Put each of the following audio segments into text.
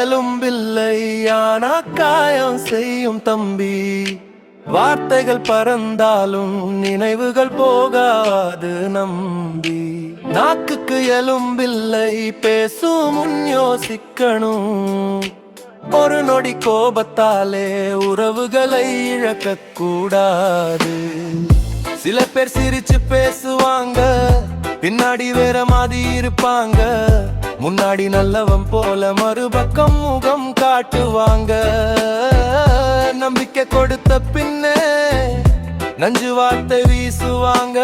எலும்பில்லை ஆனா காயம் செய்யும் தம்பி. வார்த்தைகள் பறந்தாலும் நினைவுகள் போகாது நம்பி. நாக்குக்கு எலும்பில்லை பேசும் முன் யோசிக்கணும். ஒரு நொடி கோபத்தாலே உறவுகளை இழக்க கூடாது. சில பேர் சிரிச்சு பேசுவாங்க, பின்னாடி வேற மாதிரி இருப்பாங்க. முன்னாடி நல்லவன் போல மறுபக்கம் முகம் காட்டுவாங்க. நம்பிக்கை கொடுத்த பின்னே நஞ்சு வார்த்தை வீசுவாங்க.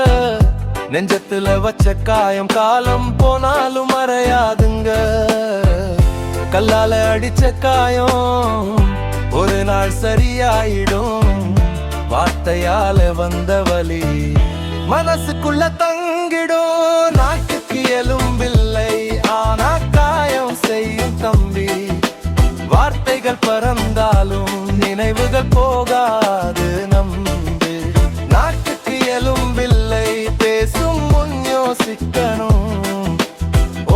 நெஞ்சத்துல வச்ச காயம் காலம் போனாலும் மறையாதுங்க. கல்லால அடிச்ச காயம் ஒரு நாள் சரியாயிடும். வார்த்தையால வந்த வலி மனசுக்குள்ள தங்கிடும். நாட்டுக்கு எலும்பில்லை ஆனா காயம் செய்யும் தம்பி. வார்த்தைகள் பறந்தாலும் நினைவுகள் போகாது நம்பி. நாட்டுக்கு எலும்பில்லை பேசும் முன் யோசிக்கணும்.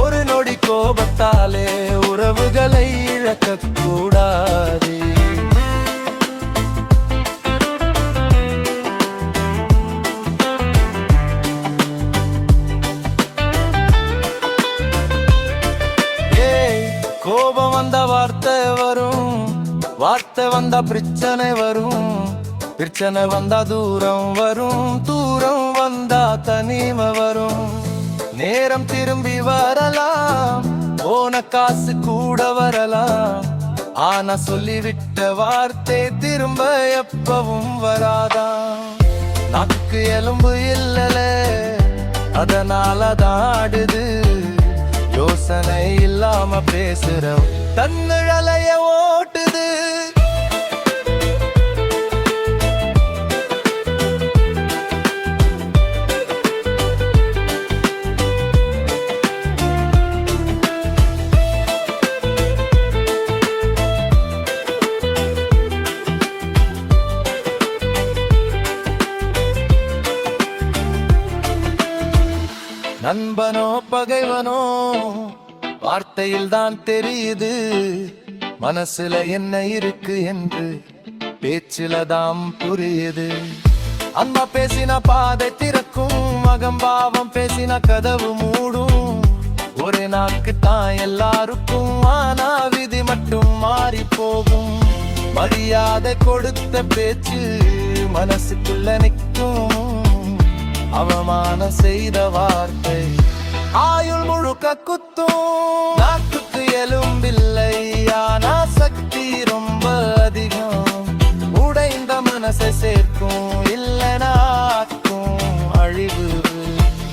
ஒரு நொடி கோபத்தாலே உறவுகளை இழக்க கூடாது. கோபம் வந்தா வார்த்தை வரும், வார்த்தை வந்தா பிரச்சனை வரும். பிரச்சனை வந்தா தூரம் வரும், தூரம் வந்தா தனிமை வரும். நேரம் திரும்பி வரலாம், போன காசு கூட வரலாம். ஆனா சொல்லிவிட்ட வார்த்தை திரும்ப எப்பவும் வராதான். நாக்கு எலும்பு இல்லல அதனாலதான் ஆடுது. யோசனை இல்லாம பேசுற தன்னிழலைய ஓட்டுது. நண்பனோ பகைவனோ வார்த்தையில் தான் தெரியுது. மனசுல என்ன இருக்கு என்று பேச்சில தான் புரியுது. அம்மா பேசின பாதை திறக்கும், அகம்பாவம் பேசின கதவு மூடும். ஒரு நாக்கு தான் எல்லாருக்கும், ஆனா விதி மட்டும் மாறி போகும். மரியாதை கொடுத்த பேச்சு மனசுக்குள்ள நிற்கும். அவமானம் செய்த வார்த்தை ஆயுள் முழுக்க குத்தும். நாக்குக்கு எலும்பில்லை ஆனா சக்தி ரொம்ப அதிகம். உடைந்த மனசை சேர்க்கும், இல்லைனாக்கும் அழிவு.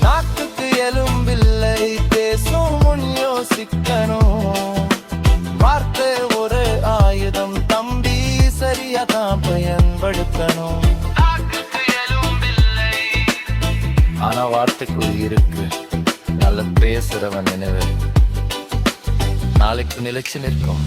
நாக்குக்கு எலும்பில்லை பேசும் முன் யோசிக்கணும். வார்த்தை ஒரு ஆயுதம் தம்பி, சரியா தான் பயன்படுத்தணும். ஆனா வார்த்தைக்கு இருக்கு. நல்ல பேசுறவன் நினைவு நாளைக்கு நிலைச்சு நிற்கும்.